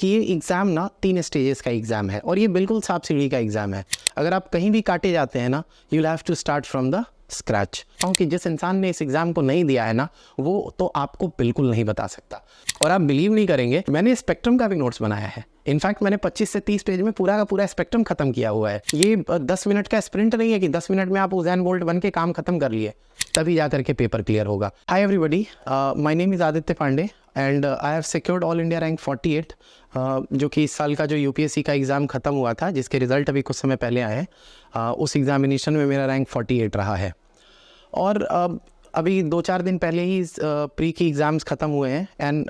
कि ये एग्ज़ाम ना 3 स्टेजेस का एग्ज़ाम है और ये बिल्कुल सांप सीढ़ी का एग्ज़ाम है। अगर आप कहीं भी काटे जाते हैं ना, you will have to start from the scratch. क्योंकि जिस इंसान ने इस एग्ज़ाम को नहीं दिया है ना, वो तो आपको बिल्कुल नहीं बता सकता। और आप बिलीव नहीं करेंगे, मैंने स्पेक्ट्रम का भी नोट्स बनाया है। इनफैक्ट मैंने 25 से 30 पेज में पूरा का पूरा स्पेक्ट्रम खत्म किया हुआ है। ये 10 मिनट का स्प्रिंट नहीं है कि 10 मिनट में आप उज़ैन बोल्ट बन के काम खत्म कर लिए, तभी जा करके पेपर क्लियर होगा। Hi everybody, my name is Aditya Pandey and I have secured all India rank 48, जो कि इस साल का जो यूपीएससी का एग्ज़ाम ख़त्म हुआ था, जिसके रिज़ल्ट अभी कुछ समय पहले आए हैं। उस एग्ज़ामिनेशन में मेरा रैंक 48 रहा है। और अभी 2-4 दिन पहले ही प्री की एग्ज़ाम्स ख़त्म हुए हैं एंड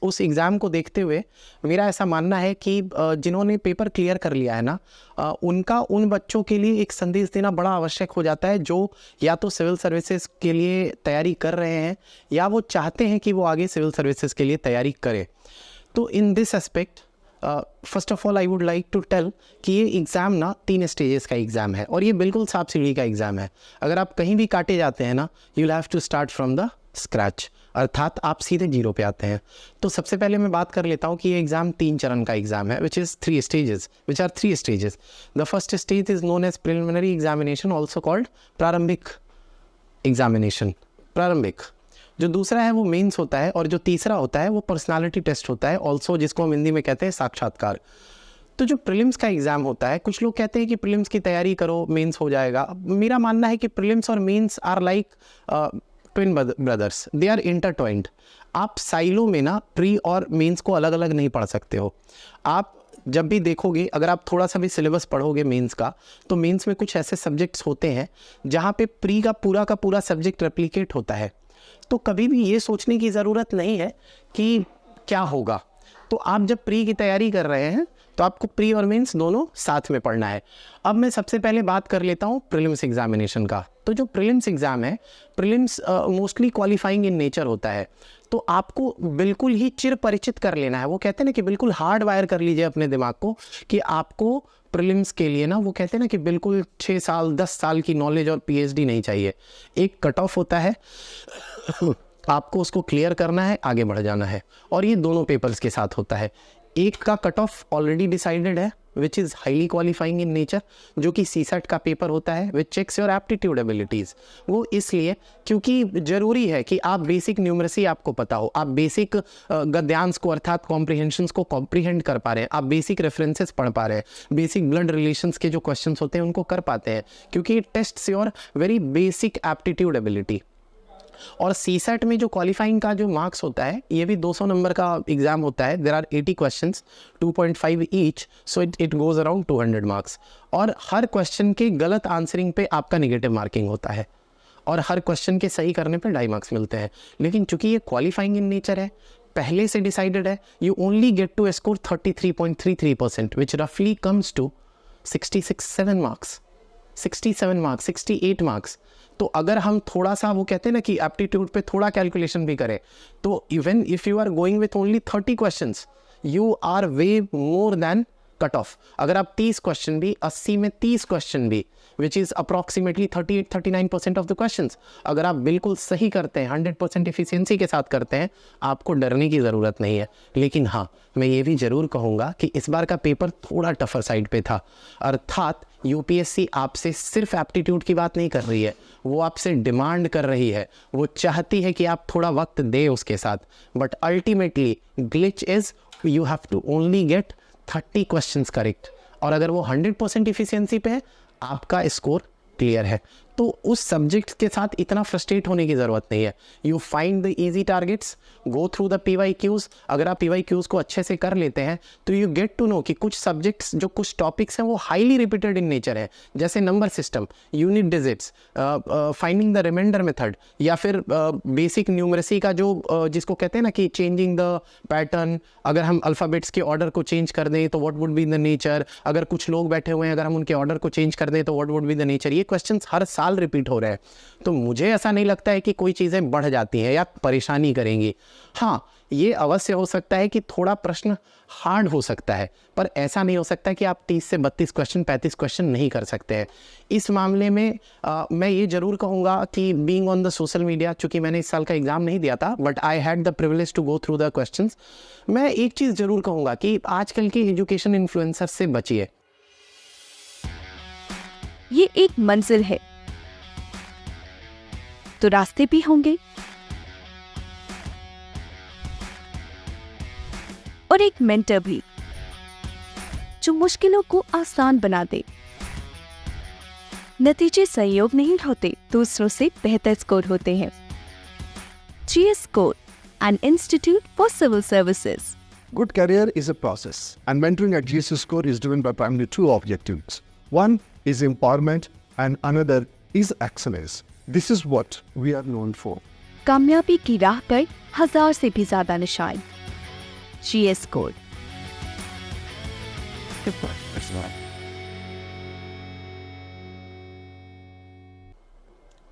उस एग्ज़ाम को देखते हुए मेरा ऐसा मानना है कि जिन्होंने पेपर क्लियर कर लिया है ना, उनका उन बच्चों के लिए एक संदेश देना बड़ा आवश्यक हो जाता है जो या तो सिविल सर्विसेज के लिए तैयारी कर रहे हैं या वो चाहते हैं कि वो आगे सिविल सर्विसेज के लिए तैयारी करें। तो in this aspect first of all I would like to tell कि ये एग्ज़ाम ना 3 स्टेजेस का एग्ज़ाम है और ये बिल्कुल सांप सीढ़ी का एग्ज़ाम है। अगर आप कहीं भी काटे जाते हैं ना, you will have to start from the scratch, अर्थात आप सीधे जीरो पे आते हैं। तो सबसे पहले मैं बात कर लेता हूँ कि ये एग्ज़ाम 3 चरण का एग्ज़ाम है, which is 3 stages, which are 3 stages. The first stage is known as preliminary examination, also called प्रारंभिक एग्जामिनेशन, प्रारंभिक। जो दूसरा है वो मेंस होता है और जो तीसरा होता है वो पर्सनालिटी टेस्ट होता है, ऑल्सो जिसको हम हिंदी में कहते हैं साक्षात्कार। तो जो प्रीलिम्स का एग्ज़ाम होता है, कुछ लोग कहते हैं कि प्रीलिम्स की तैयारी करो, मेंस हो जाएगा। मेरा मानना है कि प्रीलिम्स और mains are like twin brothers, they are intertwined. आप साइलो में ना प्री और मेंस को अलग अलग नहीं पढ़ सकते हो। आप जब भी देखोगे, अगर आप थोड़ा सा भी सिलेबस पढ़ोगे मेंस का, तो मेंस में कुछ ऐसे सब्जेक्ट्स होते हैं जहाँ पे प्री का पूरा सब्जेक्ट रेप्लिकेट होता है। तो कभी भी ये सोचने की ज़रूरत नहीं है कि क्या होगा। तो आप जब प्री की तैयारी कर रहे हैं तो आपको प्री और मेंस दोनों साथ में पढ़ना है। अब मैं सबसे पहले बात कर लेता हूँ प्रीलिम्स एग्जामिनेशन का। तो जो प्रीलिम्स एग्ज़ाम है, prelims mostly qualifying in nature होता है। तो आपको बिल्कुल ही चिर परिचित कर लेना है। वो कहते हैं ना कि बिल्कुल हार्ड वायर कर लीजिए अपने दिमाग को कि आपको प्रीलिम्स के लिए ना, वो कहते हैं ना कि बिल्कुल 6 साल 10 साल की नॉलेज और पीएचडी नहीं चाहिए। एक कट ऑफ होता है, आपको उसको क्लियर करना है, आगे बढ़ जाना है। और ये दोनों पेपर्स के साथ होता है। एक का कट ऑफ ऑलरेडी डिसाइडेड है, which is highly qualifying in nature, जो कि सीसेट का पेपर होता है, विच चेक्स योर एप्टीट्यूड एबिलिटीज़। वो इसलिए क्योंकि ज़रूरी है कि आप बेसिक न्यूमरेसी आपको पता हो, आप बेसिक गद्यांश को अर्थात कॉम्प्रीहेंशंस को कॉम्प्रीहेंड कर पा रहे हैं, आप बेसिक रेफरेंसेस पढ़ पा रहे हैं, बेसिक ब्लड रिलेशंस के जो क्वेश्चंस होते हैं उनको कर पाते हैं, क्योंकि it tests your very basic aptitude ability. और सीसेट में जो क्वालिफाइंग का जो मार्क्स होता है, ये भी 200 नंबर का एग्जाम होता है। There are 80 questions, 2.5 each, so it goes around 200 marks. और हर क्वेश्चन के गलत आंसरिंग पे आपका नेगेटिव मार्किंग होता है और हर क्वेश्चन के सही करने पे 2.5 मार्क्स मिलते हैं। लेकिन चूंकि ये क्वालिफाइंग इन नेचर है, पहले से डिसाइडेड है, you only get to score 33.33%, which रफली कम्स टू 67 मार्क्स, 68 मार्क्स। तो अगर हम थोड़ा सा, वो कहते हैं ना कि एप्टीट्यूड पे थोड़ा कैलकुलेशन भी करें, तो even if you are going with only 30 questions, you are way more than cut off. अगर आप 30 क्वेश्चन भी, 80 में 30 क्वेश्चन भी, which is approximately 38-39% of the questions, अगर आप बिल्कुल सही करते हैं, 100% एफिशिएंसी के साथ करते हैं, आपको डरने की ज़रूरत नहीं है। लेकिन हाँ, मैं ये भी ज़रूर कहूँगा कि इस बार का पेपर थोड़ा टफर साइड पे था। अर्थात यूपीएससी आपसे सिर्फ एप्टीट्यूड की बात नहीं कर रही है, वो आपसे डिमांड कर रही है, वो चाहती है कि आप थोड़ा वक्त दें उसके साथ। But ultimately glitch is you have to only get 30 questions correct. और अगर वो 100% इफिशियंसी पे है, आपका स्कोर क्लियर है। तो उस सब्जेक्ट के साथ इतना फ्रस्ट्रेट होने की ज़रूरत नहीं है। You find the easy targets, go through the PYQs। अगर आप PYQs को अच्छे से कर लेते हैं तो यू गेट टू नो कि कुछ सब्जेक्ट्स, जो कुछ टॉपिक्स हैं, वो हाईली रिपीटेड इन नेचर है, जैसे number system, unit digits, finding the remainder method, या फिर बेसिक न्यूमरेसी का जो जिसको कहते हैं ना कि चेंजिंग द पैटर्न। अगर हम अल्फ़ाबेट्स के ऑर्डर को चेंज कर दें तो what would be the nature. अगर कुछ लोग बैठे हुए हैं, अगर हम उनके ऑर्डर को चेंज कर दें तो what would be the nature. ये क्वेश्चन हर साल रिपीट हो रहे हैं। तो मुझे ऐसा नहीं लगता है कि कोई चीज़ें बढ़ जाती हैं या परेशानी करेंगी। हाँ, ये अवश्य हो सकता है कि थोड़ा प्रश्न हार्ड हो सकता है, पर ऐसा नहीं हो सकता कि आप 30 से 32 क्वेश्चन 35 क्वेश्चन नहीं कर सकते हैं। इस मामले में मैं ये ज़रूर कहूँगा कि being on the social media, चूँकि मैंने इस साल का एग्ज़ाम नहीं दिया था but I had the privilege to go through the questions, मैं एक चीज़ ज़रूर कहूँगा कि आजकल के एजुकेशन इन्फ्लुएंसर से बचिए। ये एक मंजिल है तो रास्ते भी होंगे, और एक मेंटर भी जो मुश्किलों को आसान बना दे। नतीजे संयोग नहीं होते, दूसरों से बेहतर स्कोर होते हैं। GS Score, an institute for civil services. Good career is a process, and mentoring at GS Score is driven by primarily two objectives. One is empowerment, and another is excellence. This is what we are known for. कामयाबी की राह पर 1000 से भी ज्यादा निशान। GS Score।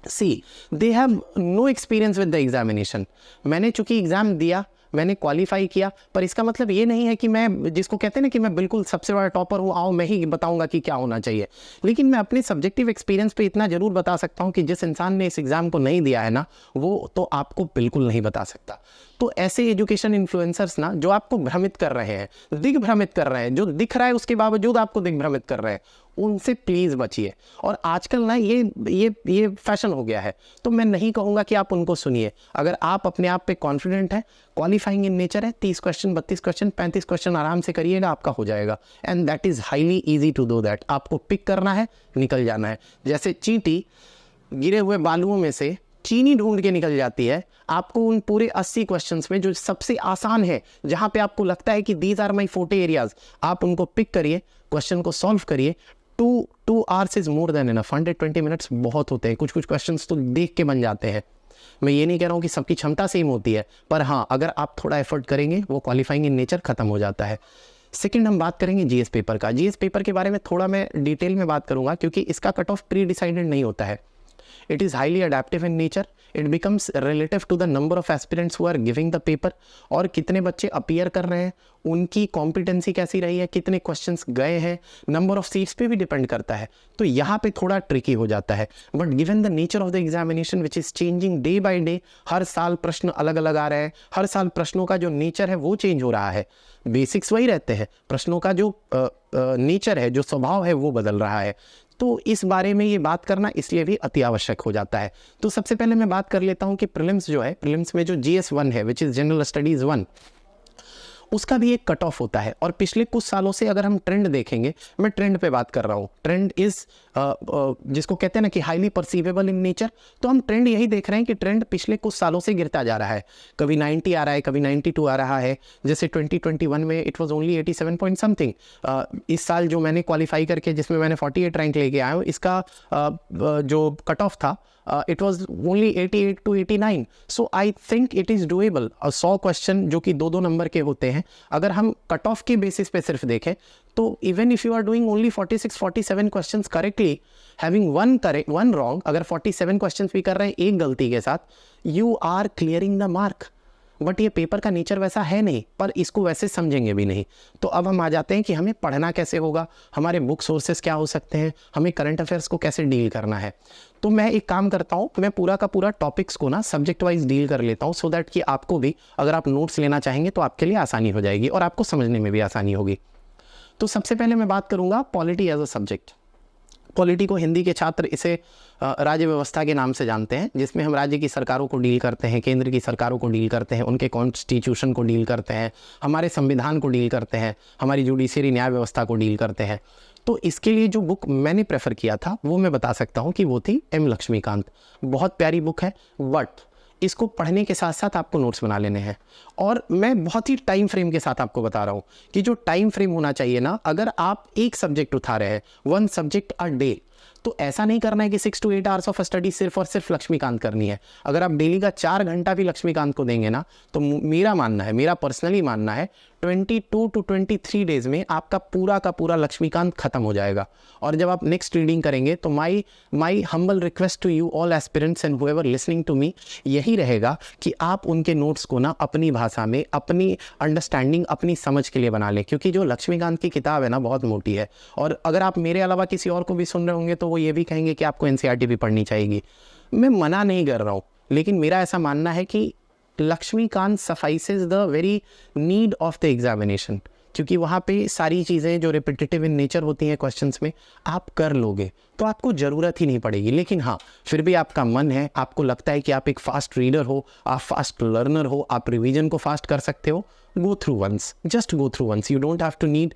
See they have no experience with the examination. मैंने चूंकि एग्जाम दिया, मैंने क्वालिफाई किया, पर इसका मतलब ये नहीं है कि मैं, जिसको कहते हैं ना कि मैं बिल्कुल सबसे बड़ा टॉपर हूँ, आओ मैं ही बताऊंगा कि क्या होना चाहिए। लेकिन मैं अपने सब्जेक्टिव एक्सपीरियंस पे इतना जरूर बता सकता हूँ कि जिस इंसान ने इस एग्ज़ाम को नहीं दिया है ना, वो तो आपको बिल्कुल नहीं बता सकता। तो ऐसे एजुकेशन इन्फ्लुएंसर्स ना जो आपको भ्रमित कर रहे हैं, दिग्भ्रमित कर रहे हैं, जो दिख रहा है उसके बावजूद आपको दिग्भ्रमित कर रहे हैं, उनसे प्लीज़ बचिए। और आजकल ना ये फैशन हो गया है, तो मैं नहीं कहूँगा कि आप उनको सुनिए। अगर आप अपने आप पे कॉन्फिडेंट है, क्वालिफाइंग इन नेचर है, 30 क्वेश्चन 32 क्वेश्चन 35 क्वेश्चन आराम से करिएगा, आपका हो जाएगा। And that is highly easy to do that. आपको पिक करना है, निकल जाना है। जैसे चींटी गिरे हुए बालुओं में से चीनी ढूंढ के निकल जाती है, आपको उन पूरे 80 क्वेश्चंस में जो सबसे आसान है, जहां पे आपको लगता है कि these are my forte areas, आप उनको पिक करिए, क्वेश्चन को सॉल्व करिए। 2 hours is more than enough. 120 minutes बहुत होते हैं। कुछ क्वेश्चंस तो देख के बन जाते हैं। मैं ये नहीं कह रहा हूँ कि सबकी क्षमता सेम होती है, पर हाँ, अगर आप थोड़ा एफर्ट करेंगे, वो क्वालिफाइंग इन नेचर खत्म हो जाता है। सेकंड, हम बात करेंगे जीएस पेपर का। जीएस पेपर के बारे में थोड़ा मैं डिटेल में बात करूंगा, क्योंकि इसका कट ऑफ प्री डिसाइडेड नहीं होता है। It is highly adaptive in nature. It becomes relative to the number of aspirants who are giving the paper. और कितने बच्चे अपीयर कर रहे हैं, उनकी कॉम्पिटेंसी कैसी रही है, कितने क्वेश्चंस गए हैं, नंबर ऑफ सीट्स पे भी डिपेंड करता है। तो यहाँ पे थोड़ा ट्रिकी हो जाता है। But given the nature of the examination which is changing day by day, हर साल प्रश्न अलग अलग आ रहे हैं, हर साल प्रश्नों का जो नेचर है वो चेंज हो रहा है। बेसिक्स वही रहते हैं, प्रश्नों का जो नेचर है, जो स्वभाव है, वो बदल रहा है। तो इस बारे में ये बात करना इसलिए भी अति आवश्यक हो जाता है। तो सबसे पहले मैं बात कर लेता हूँ कि प्रीलिम्स जो है, प्रीलिम्स में जो GS1 है, विच इज़ जनरल स्टडीज़ 1, उसका भी एक कट ऑफ होता है। और पिछले कुछ सालों से अगर हम ट्रेंड देखेंगे, मैं ट्रेंड पे बात कर रहा हूँ, ट्रेंड इज़ जिसको कहते हैं ना कि हाईली परसीवेबल इन नेचर, तो हम ट्रेंड यही देख रहे हैं कि ट्रेंड पिछले कुछ सालों से गिरता जा रहा है। कभी 90 आ रहा है, कभी 92 आ रहा है। जैसे 2021 में it was only 87 point something. इस साल जो मैंने क्वालिफाई करके, जिसमें मैंने 48 रैंक लेके आया हूँ, इसका जो कट ऑफ था, it was only 88 to 89. So I think it is doable. 100 question जो कि 2-2 नंबर के होते हैं, अगर हम कट ऑफ के बेसिस पे सिर्फ देखें, तो even if you are doing only 46-47 questions correctly, having one wrong, अगर 47 क्वेश्चंस भी कर रहे हैं एक गलती के साथ, you are clearing the mark. But ये पेपर का नेचर वैसा है नहीं, पर इसको वैसे समझेंगे भी नहीं। तो अब हम आ जाते हैं कि हमें पढ़ना कैसे होगा, हमारे बुक सोर्सेस क्या हो सकते हैं, हमें करंट अफेयर्स को कैसे डील करना है। तो मैं एक काम करता हूँ, मैं पूरा का पूरा टॉपिक्स को ना सब्जेक्ट वाइज डील कर लेता हूँ, सो दैट कि आपको भी, अगर आप नोट्स लेना चाहेंगे तो आपके लिए आसानी हो जाएगी और आपको समझने में भी आसानी होगी। तो सबसे पहले मैं बात करूँगा polity as a subject. Polity को हिंदी के छात्र इसे राज्य व्यवस्था के नाम से जानते हैं, जिसमें हम राज्य की सरकारों को डील करते हैं, केंद्र की सरकारों को डील करते हैं, उनके कॉन्स्टिट्यूशन को डील करते हैं, हमारे संविधान को डील करते हैं, हमारी जुडिशरी न्याय व्यवस्था को डील करते हैं। तो इसके लिए जो बुक मैंने प्रेफर किया था, वो मैं बता सकता हूँ कि वो थी M. लक्ष्मीकांत। बहुत प्यारी बुक है, बट इसको पढ़ने के साथ साथ आपको नोट्स बना लेने हैं। और मैं बहुत ही टाइम फ्रेम के साथ आपको बता रहा हूँ कि जो टाइम फ्रेम होना चाहिए ना, अगर आप एक सब्जेक्ट उठा रहे हैं, 1 सब्जेक्ट अ डे, तो ऐसा नहीं करना है कि 6 to 8 आवर्स ऑफ स्टडी सिर्फ और सिर्फ लक्ष्मीकांत करनी है। अगर आप डेली का 4 घंटा भी लक्ष्मीकांत को देंगे ना, तो मेरा मानना है, मेरा पर्सनली मानना है, 22 to 23 डेज में आपका पूरा का पूरा लक्ष्मीकांत खत्म हो जाएगा। और जब आप नेक्स्ट रीडिंग करेंगे तो my humble request to you all aspirants and whoever listening to me यही रहेगा कि आप उनके नोट्स को ना अपनी भाषा में, अपनी अंडरस्टैंडिंग, अपनी समझ के लिए बना लें, क्योंकि जो लक्ष्मीकांत की किताब है ना बहुत मोटी है। और अगर आप मेरे अलावा किसी और को भी सुन रहे होंगे तो वो ये भी कहेंगे कि आपको एनसीईआरटी भी पढ़नी चाहिए। मैं मना नहीं कर रहा हूँ, लेकिन मेरा ऐसा मानना है कि Laxmikanth suffices the very need of the examination, क्योंकि वहाँ पे सारी चीज़ें जो रिपीटेटिव इन नेचर होती हैं क्वेश्चंस में आप कर लोगे तो आपको ज़रूरत ही नहीं पड़ेगी। लेकिन हाँ, फिर भी आपका मन है, आपको लगता है कि आप एक फास्ट रीडर हो, आप फास्ट लर्नर हो, आप रिवीजन को फास्ट कर सकते हो, go through once, just go through once. You don't have to need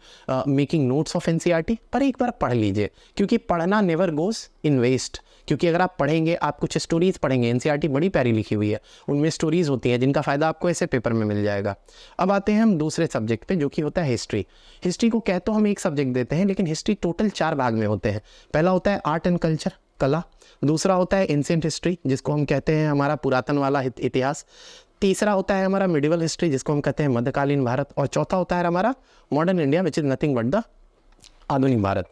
making notes of NCERT, पर एक बार पढ़ लीजिए, क्योंकि पढ़ना never goes in waste। क्योंकि अगर आप पढ़ेंगे, आप कुछ स्टोरीज पढ़ेंगे, एनसीईआरटी बड़ी प्यारी लिखी हुई है, उनमें स्टोरीज होती हैं जिनका फ़ायदा आपको ऐसे पेपर में मिल जाएगा। अब आते हैं हम दूसरे सब्जेक्ट पे, जो कि होता है हिस्ट्री। हिस्ट्री को कह तो हम एक सब्जेक्ट देते हैं, लेकिन हिस्ट्री टोटल 4 भाग में होते हैं। पहला होता है आर्ट एंड कल्चर, कला। दूसरा होता है एंशिएंट हिस्ट्री, जिसको हम कहते हैं हमारा पुरातन वाला इतिहास। तीसरा होता है हमारा मिडिवल हिस्ट्री, जिसको हम कहते हैं मध्यकालीन भारत। और चौथा होता है हमारा modern India, which is nothing but the आधुनिक भारत।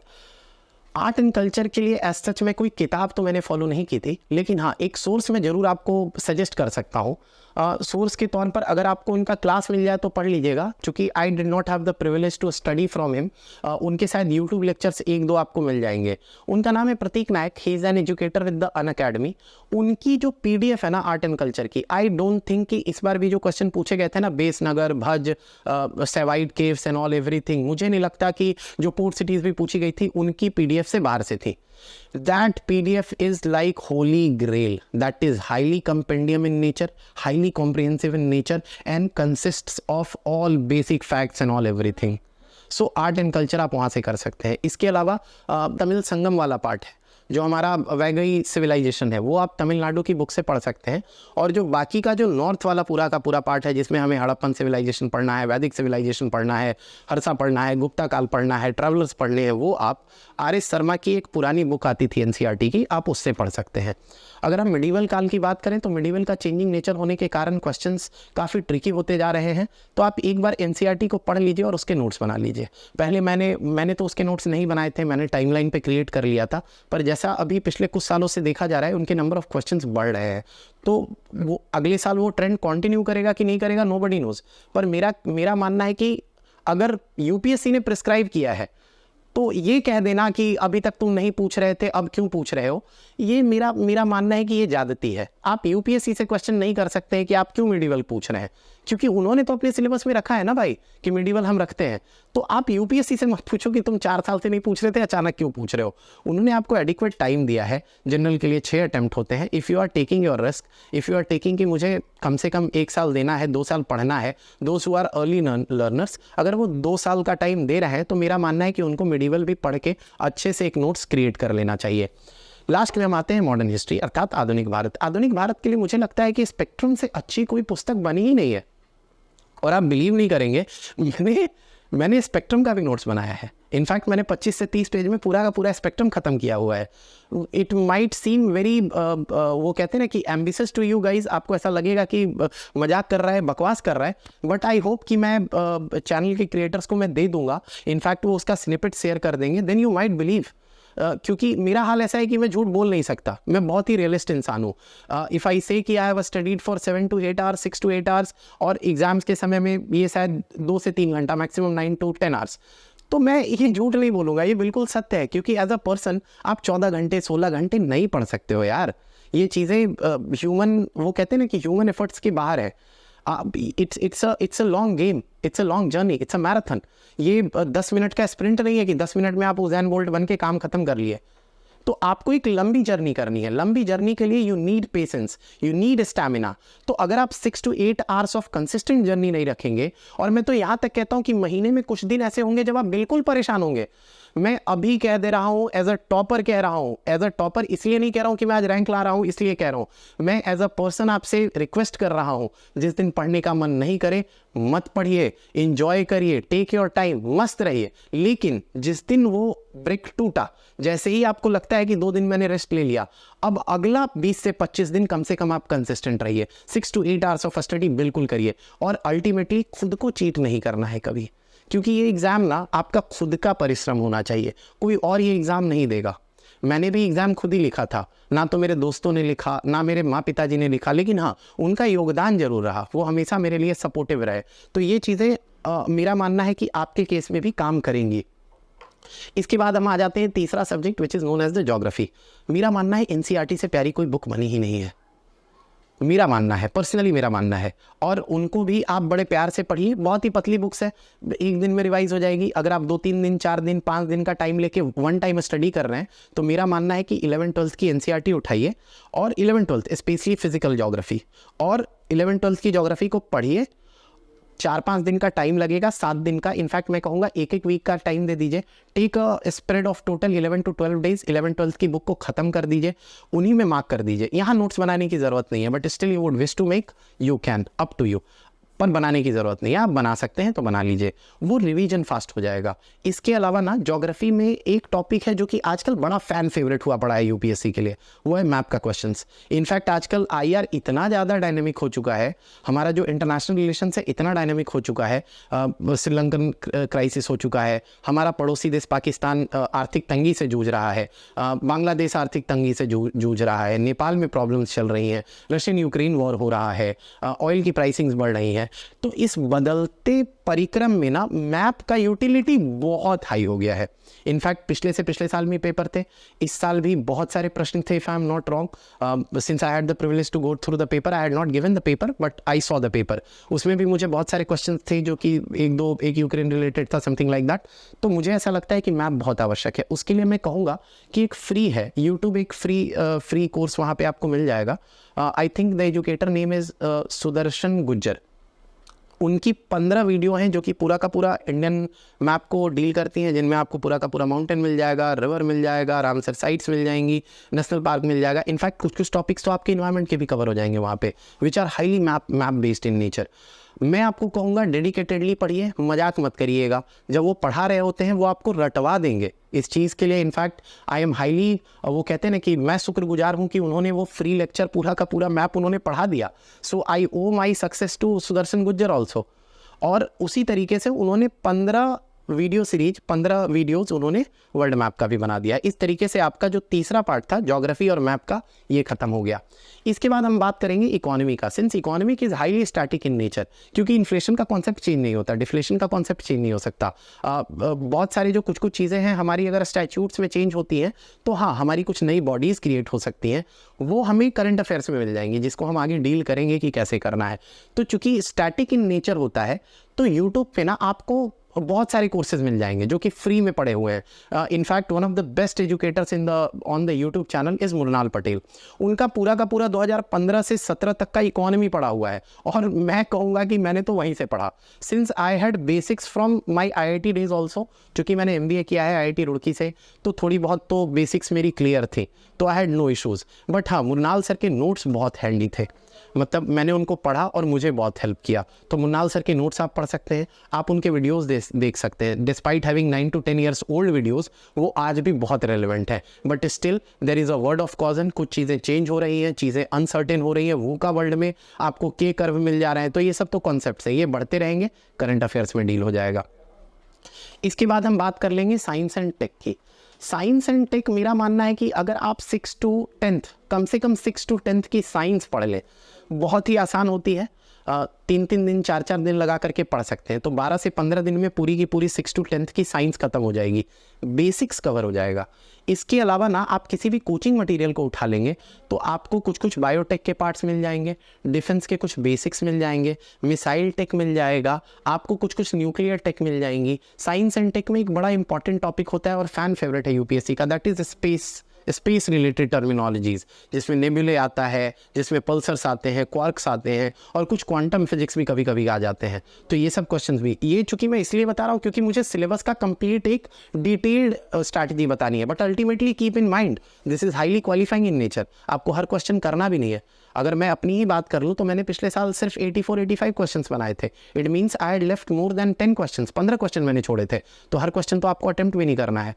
आर्ट एंड कल्चर के लिए एज सच में कोई किताब तो मैंने फॉलो नहीं की थी, लेकिन हाँ एक सोर्स मैं ज़रूर आपको सजेस्ट कर सकता हूँ। सोर्स के तौर पर अगर आपको उनका क्लास मिल जाए तो पढ़ लीजिएगा, क्योंकि I did not have the privilege to study from him. उनके शायद यूट्यूब लेक्चर्स 1-2 आपको मिल जाएंगे। उनका नाम है Prateek Nayak, he is an educator with the Unacademy. उनकी जो PDF है ना आर्ट एंड कल्चर की, आई डोंट थिंक कि इस बार भी जो क्वेश्चन पूछे गए थे ना, बेसनगर, भज, सेवाइड केव्स एंड ऑल एवरीथिंग, मुझे नहीं लगता कि जो पोर्ट सिटीज़ भी पूछी गई थी उनकी PDF से बाहर से थी। That PDF is like holy grail. That is highly compendium in nature, highly comprehensive in nature, and consists of all basic facts and all everything. So art and culture आप वहाँ से कर सकते हैं। इसके अलावा तमिल संगम वाला पार्ट है, जो हमारा वैगई सिविलाइजेशन है, वो आप तमिलनाडु की बुक से पढ़ सकते हैं। और जो बाकी का जो नॉर्थ वाला पूरा का पूरा पार्ट है, जिसमें हमें हड़प्पन सिविलाइजेशन पढ़ना है, वैदिक सिविलाइजेशन पढ़ना है, हरसा पढ़ना है, गुप्ता काल पढ़ना है, ट्रैवलर्स पढ़ने हैं, वो आप RS शर्मा की एक पुरानी बुक आती थी NCERT की, आप उससे पढ़ सकते हैं। अगर हम मिडिवल काल की बात करें तो मिडिवल का चेंजिंग नेचर होने के कारण क्वेश्चंस काफ़ी ट्रिकी होते जा रहे हैं, तो आप एक बार NCERT को पढ़ लीजिए और उसके नोट्स बना लीजिए। पहले मैंने तो उसके नोट्स नहीं बनाए थे, मैंने टाइमलाइन पे क्रिएट कर लिया था, पर जैसा अभी पिछले कुछ सालों से देखा जा रहा है उनके नंबर ऑफ क्वेश्चंस बढ़ रहे हैं, तो वो अगले साल वो ट्रेंड कंटिन्यू करेगा कि नहीं करेगा, नोबडी नोज। पर मेरा मानना है कि अगर UPSC ने प्रिस्क्राइब किया है तो ये कह देना कि अभी तक तुम नहीं पूछ रहे थे अब क्यों पूछ रहे हो, ये मेरा मानना है कि ये ज्यादती है। आप UPSC से क्वेश्चन नहीं कर सकते हैं कि आप क्यों मिडिवल पूछ रहे हैं, क्योंकि उन्होंने तो अपने सिलेबस में रखा है ना भाई कि मिडिवल हम रखते हैं। तो आप UPSC से मत पूछो कि तुम 4 साल से नहीं पूछ रहे थे, अचानक क्यों पूछ रहे हो। उन्होंने आपको एडिक्वेट टाइम दिया है। जनरल के लिए 6 अटैम्प्ट होते हैं। If you are taking your risk, if you are taking कि मुझे कम से कम 1 साल देना है, 2 साल पढ़ना है, those who are early learners, अगर वो 2 साल का टाइम दे रहे हैं तो मेरा मानना है कि उनको मिडिवल भी पढ़ के अच्छे से एक नोट्स क्रिएट कर लेना चाहिए। लास्ट में हम आते हैं मॉडर्न हिस्ट्री अर्थात आधुनिक भारत। आधुनिक भारत के लिए मुझे लगता है कि स्पेक्ट्रम से अच्छी कोई पुस्तक बनी ही नहीं है। और आप बिलीव नहीं करेंगे, मैंने स्पेक्ट्रम का भी नोट्स बनाया है। इनफैक्ट मैंने 25 से 30 पेज में पूरा का पूरा स्पेक्ट्रम खत्म किया हुआ है। इट माइट सीम वेरी वो कहते हैं ना कि एम्बिशियस टू यू गाइज, आपको ऐसा लगेगा कि मजाक कर रहा है, बकवास कर रहा है, बट आई होप कि मैं चैनल के क्रिएटर्स को मैं दे दूंगा। इनफैक्ट वो उसका स्निपेट शेयर कर देंगे, देन यू माइट बिलीव। क्योंकि मेरा हाल ऐसा है कि मैं झूठ बोल नहीं सकता, मैं बहुत ही रियलिस्ट इंसान हूँ। इफ़ आई से कि I have studied for 7 to 8 hours, 6 to 8 hours, और एग्जाम्स के समय में ये शायद 2 से 3 घंटा, मैक्सिमम 9 to 10 hours, तो मैं ये झूठ नहीं बोलूँगा, ये बिल्कुल सत्य है। क्योंकि एज अ पर्सन आप 14 घंटे 16 घंटे नहीं पढ़ सकते हो यार। ये चीज़ें ह्यूमन, वो कहते हैं ना कि ह्यूमन एफर्ट्स के बाहर है। It's a long game, it's a long journey, it's a marathon. ये 10 मिनट का स्प्रिंट नहीं है कि 10 मिनट में आप उज़ैन बोल्ट बन के काम खत्म कर लिए। तो आपको एक लंबी जर्नी करनी है। लंबी जर्नी के लिए you need patience, you need stamina. तो अगर आप 6 to 8 hours of consistent journey नहीं रखेंगे, और मैं तो यहाँ तक कहता हूँ कि महीने में कुछ दिन ऐसे होंगे जब आप बिल्कुल परेशान होंगे। मैं अभी कह दे रहा हूँ, एज अ टॉपर कह रहा हूँ। एज अ टॉपर इसलिए नहीं कह रहा हूँ कि मैं आज रैंक ला रहा हूँ, इसलिए कह रहा हूँ। मैं एज अ पर्सन आपसे रिक्वेस्ट कर रहा हूँ, जिस दिन पढ़ने का मन नहीं करे मत पढ़िए, इंजॉय करिए, टेक योर टाइम, मस्त रहिए। लेकिन जिस दिन वो ब्रेक टूटा, जैसे ही आपको लगता है कि 2 दिन मैंने रेस्ट ले लिया, अब अगला 20 से 25 दिन कम से कम आप कंसिस्टेंट रहिए, 6 to 8 आवर्स ऑफ स्टडी बिल्कुल करिए। और अल्टीमेटली खुद को चीट नहीं करना है कभी, क्योंकि ये एग्ज़ाम ना आपका खुद का परिश्रम होना चाहिए, कोई और ये एग्ज़ाम नहीं देगा। मैंने भी एग्ज़ाम खुद ही लिखा था, ना तो मेरे दोस्तों ने लिखा, ना मेरे माँ पिताजी ने लिखा, लेकिन हाँ उनका योगदान जरूर रहा, वो हमेशा मेरे लिए सपोर्टिव रहे। तो ये चीज़ें मेरा मानना है कि आपके केस में भी काम करेंगी। इसके बाद हम आ जाते हैं तीसरा subject which is known as the geography. मेरा मानना है एनसीईआरटी से प्यारी कोई बुक बनी ही नहीं है, मेरा मानना है, पर्सनली मेरा मानना है। और उनको भी आप बड़े प्यार से पढ़िए, बहुत ही पतली बुक्स है, एक दिन में रिवाइज हो जाएगी। अगर आप 2-3 दिन, 4 दिन, 5 दिन का टाइम लेके वन टाइम स्टडी कर रहे हैं, तो मेरा मानना है कि 11th-12th की एनसीईआरटी उठाइए और 11th-12th स्पेशली फिजिकल ज्योग्राफी, और 11th-12th की ज्योग्राफी को पढ़िए। 4-5 दिन का टाइम लगेगा, 7 दिन का, इनफैक्ट मैं कहूँगा 1-1 वीक का टाइम दे दीजिए। Take a spread of total 11 to 12 days, 11th-12th की बुक को खत्म कर दीजिए, उन्हीं में मार्क कर दीजिए। यहाँ नोट्स बनाने की ज़रूरत नहीं है, but still you would wish to make, you can, up to you, पर बनाने की ज़रूरत नहीं है। आप बना सकते हैं तो बना लीजिए, वो रिवीजन फास्ट हो जाएगा। इसके अलावा ना ज्योग्राफी में एक टॉपिक है जो कि आजकल बड़ा फैन फेवरेट हुआ पड़ा है यूपीएससी के लिए, वो है मैप का क्वेश्चंस। इनफैक्ट आजकल आईआर इतना ज़्यादा डायनेमिक हो चुका है, हमारा जो इंटरनेशनल रिलेशन है इतना डायनेमिक हो चुका है, श्रीलंकन क्राइसिस हो चुका है, हमारा पड़ोसी देश पाकिस्तान आर्थिक तंगी से जूझ रहा है, बांग्लादेश आर्थिक तंगी से जूझ रहा है, नेपाल में प्रॉब्लम्स चल रही हैं, रशियन यूक्रेन वॉर हो रहा है, ऑयल की प्राइसिंग्स बढ़ रही हैं। तो इस बदलते परिक्रम में ना मैप का यूटिलिटी बहुत हाई हो गया है। इनफैक्ट पिछले से पिछले साल में पेपर थे, इस साल भी बहुत सारे प्रश्न थे, if I am not wrong. Since I had the privilege to go through the paper, I had not given the paper but I saw the paper. उसमें भी मुझे बहुत सारे क्वेश्चन थे जो कि एक यूक्रेन रिलेटेड था, समथिंग लाइक दैट। तो मुझे ऐसा लगता है कि मैप बहुत आवश्यक है। उसके लिए मैं कहूँगा कि एक फ्री है यूट्यूब, एक फ्री कोर्स वहाँ पे आपको मिल जाएगा। I think the educator name is Sudarshan Gujjar. उनकी 15 वीडियो हैं जो कि पूरा का पूरा इंडियन मैप को डील करती हैं, जिनमें आपको पूरा का पूरा माउंटेन मिल जाएगा, रिवर मिल जाएगा, रामसर साइट्स मिल जाएंगी, नेशनल पार्क मिल जाएगा। इनफैक्ट कुछ टॉपिक्स तो आपके इन्वायरमेंट के भी कवर हो जाएंगे वहाँ पे, which are highly map based in nature. मैं आपको कहूँगा डेडिकेटेडली पढ़िए, मजाक मत करिएगा। जब वो पढ़ा रहे होते हैं वो आपको रटवा देंगे इस चीज़ के लिए। इनफैक्ट आई एम हाईली, वो कहते हैं ना कि मैं शुक्रगुजार हूँ कि उन्होंने वो फ्री लेक्चर पूरा का पूरा मैप उन्होंने पढ़ा दिया। So I owe my success to Sudarshan Gujjar also. और उसी तरीके से उन्होंने 15 वीडियोस उन्होंने वर्ल्ड मैप का भी बना दिया। इस तरीके से आपका जो तीसरा पार्ट था ज्योग्राफी और मैप का, ये खत्म हो गया। इसके बाद हम बात करेंगे इकोनॉमी का। Since economy is highly static in nature, क्योंकि इन्फ्लेशन का कॉन्सेप्ट चेंज नहीं होता, डिफ्लेशन का कॉन्सेप्ट चेंज नहीं हो सकता। बहुत सारी जो कुछ चीज़ें हैं हमारी अगर स्टैट्यूट्स में चेंज होती हैं तो हाँ, हमारी कुछ नई बॉडीज़ क्रिएट हो सकती हैं, वो हमें करंट अफेयर्स में मिल जाएंगी, जिसको हम आगे डील करेंगे कि कैसे करना है। तो चूंकि स्टैटिक इन नेचर होता है, तो यूट्यूब पे ना आपको बहुत सारे कोर्सेज मिल जाएंगे जो कि फ्री में पड़े हुए हैं। In fact one of the best educators on the YouTube channel is Mrunal Patel. उनका पूरा का पूरा 2015 से 17 तक का इकोनॉमी पढ़ा हुआ है, और मैं कहूँगा कि मैंने तो वहीं से पढ़ा। Since I had basics from my IIT days also, चूँकि मैंने MBA किया है IIT रुड़की से, तो थोड़ी बहुत तो बेसिक्स मेरी क्लियर थी, तो I had no issues. But हाँ, मुरनाल सर के नोट्स बहुत हैंडी थे, मतलब मैंने उनको पढ़ा और मुझे बहुत हेल्प किया। तो मुन्नाल सर के नोट्स आप पढ़ सकते हैं, आप उनके वीडियोस देख सकते हैं। Despite having 9 to 10 years old videos, वो आज भी बहुत रेलिवेंट है। But still there is a word of caution, कुछ चीज़ें चेंज हो रही हैं, चीज़ें अनसर्टेन हो रही हैं, वो का वर्ल्ड में आपको के कर्व मिल जा रहे हैं। तो ये सब तो कॉन्सेप्ट्स है, ये बढ़ते रहेंगे, करंट अफेयर्स में डील हो जाएगा। इसके बाद हम बात कर लेंगे साइंस एंड टेक की। साइंस एंड टेक, मेरा मानना है कि अगर आप 6 to 10th, कम से कम 6 to 10th की साइंस पढ़ लें, बहुत ही आसान होती है। 3-3 दिन 4-4 दिन लगा करके पढ़ सकते हैं, तो 12 से 15 दिन में पूरी की पूरी 6 to 10th की साइंस खत्म हो जाएगी, बेसिक्स कवर हो जाएगा। इसके अलावा ना आप किसी भी कोचिंग मटेरियल को उठा लेंगे तो आपको कुछ बायोटेक के पार्ट्स मिल जाएंगे, डिफेंस के कुछ बेसिक्स मिल जाएंगे, मिसाइल टेक मिल जाएगा, आपको कुछ न्यूक्लियर टेक मिल जाएंगी। साइंस एंड टेक में एक बड़ा इंपॉर्टेंट टॉपिक होता है और फैन फेवरेट है यूपीएससी का, that is space space related terminologies, जिसमें नेबुले आता है, जिसमें पल्सर्स आते हैं, क्वार्क्स आते हैं, और कुछ क्वांटम फिजिक्स भी कभी कभी आ जाते हैं। तो ये सब क्वेश्चंस भी, ये चूंकि मैं इसलिए बता रहा हूँ क्योंकि मुझे सिलेबस का कंप्लीट एक डिटेल्ड स्ट्रैटेजी बतानी है, but ultimately keep in mind this is highly qualifying in nature. आपको हर क्वेश्चन करना भी नहीं है। अगर मैं अपनी ही बात कर लूँ तो मैंने पिछले साल सिर्फ 84-85 क्वेश्चंस बनाए थे। It means I had left more than 10 questions, 15 question मैंने छोड़े थे। तो हर क्वेश्चन तो आपको अटेम्प्ट भी नहीं करना है।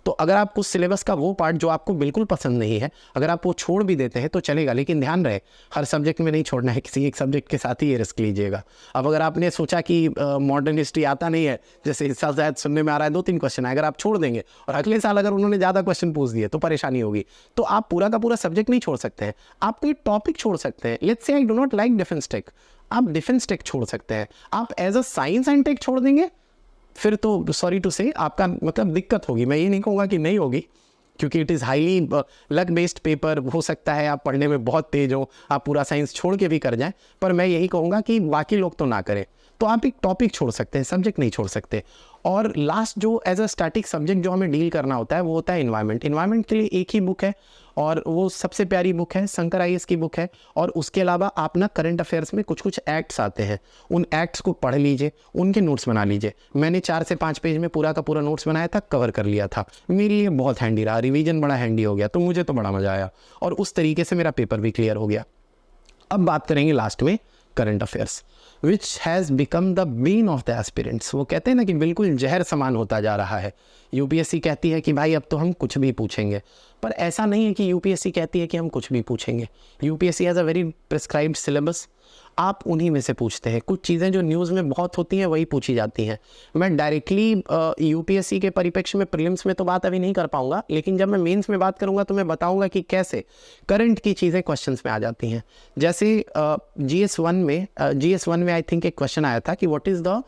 तो अगर आप उस सिलेबस का वो पार्ट जो आपको बिल्कुल पसंद नहीं है, अगर आप वो छोड़ भी देते हैं तो चलेगा, लेकिन ध्यान रहे हर सब्जेक्ट में नहीं छोड़ना है, किसी एक सब्जेक्ट के साथ ही ये रिस्क लीजिएगा। अब अगर आपने सोचा कि मॉडर्न हिस्ट्री आता नहीं है, जैसे इस साल शायद सुनने में आ रहा है 2-3 क्वेश्चन है, अगर आप छोड़ देंगे और अगले साल अगर उन्होंने ज़्यादा क्वेश्चन पूछ दिए तो परेशानी होगी। तो आप पूरा का पूरा सब्जेक्ट नहीं छोड़ सकते हैं, आप कोई टॉपिक छोड़ सकते हैं। Let's say I do not like defence tech, आप डिफेंस टेक छोड़ सकते हैं। आप as a science and tech छोड़ देंगे फिर तो सॉरी टू से आपका मतलब दिक्कत होगी। मैं ये नहीं कहूँगा कि नहीं होगी, क्योंकि it is highly luck based paper. हो सकता है आप पढ़ने में बहुत तेज हो, आप पूरा साइंस छोड़ के भी कर जाएं, पर मैं यही कहूँगा कि बाकी लोग तो ना करें। तो आप एक टॉपिक छोड़ सकते हैं, सब्जेक्ट नहीं छोड़ सकते। और लास्ट जो एज अ स्टैटिक सब्जेक्ट जो हमें डील करना होता है वो होता है इन्वायरमेंट। इन्वायरमेंट के लिए एक ही बुक है और वो सबसे प्यारी बुक है, शंकर IAS की बुक है। और उसके अलावा आप ना करंट अफेयर्स में कुछ कुछ एक्ट्स आते हैं, उन एक्ट्स को पढ़ लीजिए, उनके नोट्स बना लीजिए। मैंने 4 से 5 पेज में पूरा का पूरा नोट्स बनाया था, कवर कर लिया था। मेरे लिए बहुत हैंडी रहा, रिवीजन बड़ा हैंडी हो गया, तो मुझे तो बड़ा मज़ा आया और उस तरीके से मेरा पेपर भी क्लियर हो गया। अब बात करेंगे लास्ट में current affairs, which has become the bane of the aspirants. वो कहते हैं ना कि बिल्कुल जहर समान होता जा रहा है। UPSC कहती है कि भाई अब तो हम कुछ भी पूछेंगे, पर ऐसा नहीं है कि UPSC कहती है कि हम कुछ भी पूछेंगे। UPSC has a very prescribed syllabus, आप उन्हीं में से पूछते हैं। कुछ चीज़ें जो न्यूज़ में बहुत होती हैं वही पूछी जाती हैं। मैं डायरेक्टली UPSC के परिप्रेक्ष्य में प्रीलिम्स में तो बात अभी नहीं कर पाऊंगा, लेकिन जब मैं मेंस में बात करूंगा तो मैं बताऊंगा कि कैसे करंट की चीज़ें क्वेश्चंस में आ जाती हैं। जैसे GS1 में आई थिंक एक क्वेश्चन आया था कि what is the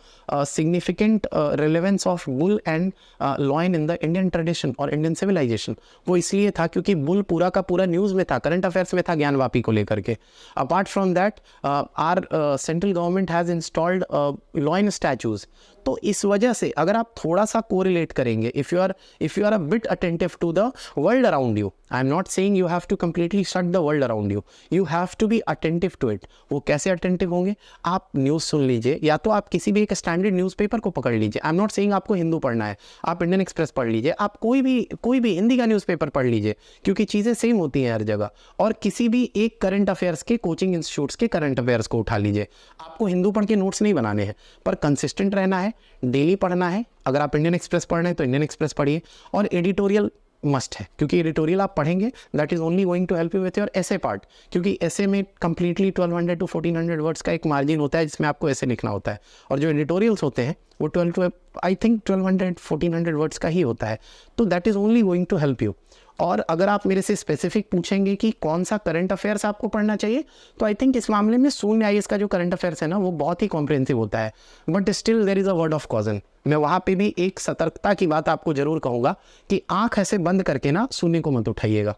significant relevance of bull and lion in the Indian tradition और इंडियन सिविलाइजेशन। वो इसलिए था क्योंकि बुल पूरा का पूरा न्यूज़ में था, करंट अफेयर्स में था, ज्ञानवापी को लेकर के। Apart from that our central government has installed loin statues। तो इस वजह से अगर आप थोड़ा सा कोरिलेट करेंगे, if you are a bit attentive to the world around you, I am not saying you have to completely shut the world around you have to be attentive to it. वो कैसे attentive होंगे? आप news सुन लीजिए, या तो आप किसी भी एक स्टैंडर्ड न्यूज़पेपर को पकड़ लीजिए। आई एम नॉट सेइंग आपको हिंदू पढ़ना है, आप इंडियन एक्सप्रेस पढ़ लीजिए, आप कोई भी हिंदी का न्यूज़पेपर पढ़ लीजिए, क्योंकि चीज़ें सेम होती हैं हर जगह। और किसी भी एक करंट अफेयर्स के कोचिंग इंस्टीट्यूट्स के करंट अफेयर्स को उठा लीजिए। आपको हिंदू पढ़ के नोट्स नहीं बनाने हैं, पर कंसिस्टेंट रहना है, डेली पढ़ना है। अगर आप इंडियन एक्सप्रेस पढ़ रहे हैं तो इंडियन एक्सप्रेस पढ़िए, और एडिटोरियल मस्ट है, क्योंकि एडिटोरियल आप पढ़ेंगे that is only going to help you with your essay part. क्योंकि एसे में कंप्लीटली 1200 to 1400 वर्ड्स का एक मार्जिन होता है जिसमें आपको ऐसे लिखना होता है, और जो एडिटोरियल्स होते हैं वो 1200-1400 वर्ड्स का ही होता है। तो that is only going to help you. और अगर आप मेरे से स्पेसिफिक पूछेंगे कि कौन सा करंट अफेयर्स आपको पढ़ना चाहिए, तो आई थिंक इस मामले में शून्य IAS का जो करंट अफेयर्स है ना, वो बहुत ही कॉम्प्रिहेंसिव होता है। But still there is a word of caution. मैं वहाँ पे भी एक सतर्कता की बात आपको जरूर कहूँगा कि आँख ऐसे बंद करके ना शून्य को मत उठाइएगा।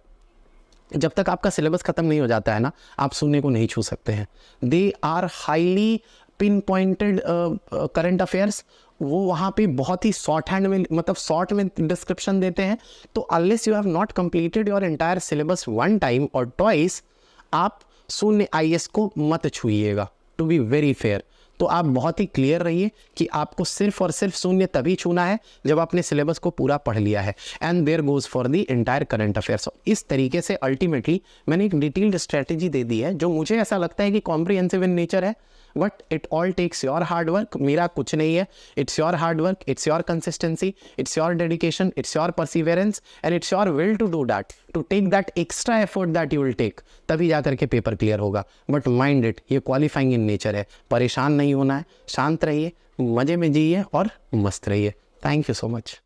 जब तक आपका सिलेबस खत्म नहीं हो जाता है ना, आप शून्य को नहीं छू सकते हैं। They are highly pinpointed current affairs. वो वहाँ पे बहुत ही शॉर्ट हैंड में, मतलब शॉर्ट में डिस्क्रिप्शन देते हैं। तो unless you have not completed your entire syllabus 1 time और ट्वाइस, आप शून्य IAS को मत छूइएगा, टू बी वेरी फेयर। तो आप बहुत ही क्लियर रहिए कि आपको सिर्फ और सिर्फ शून्य तभी छूना है जब आपने सिलेबस को पूरा पढ़ लिया है। And there goes for the entire current affairs. इस तरीके से अल्टीमेटली मैंने एक डिटेल्ड स्ट्रेटेजी दे दी है, जो मुझे ऐसा लगता है कि कॉम्प्रिहेंसिव इन नेचर है। But it all takes your hard work. मेरा कुछ नहीं है, it's your hard work, it's your consistency, it's your dedication, it's your perseverance, and it's your will to do that, to take that extra effort that you will take, तभी जा करके paper clear होगा। But mind it, ये qualifying in nature है। परेशान नहीं होना है, शांत रहिए, मज़े में जिए और मस्त रहिए। Thank you so much.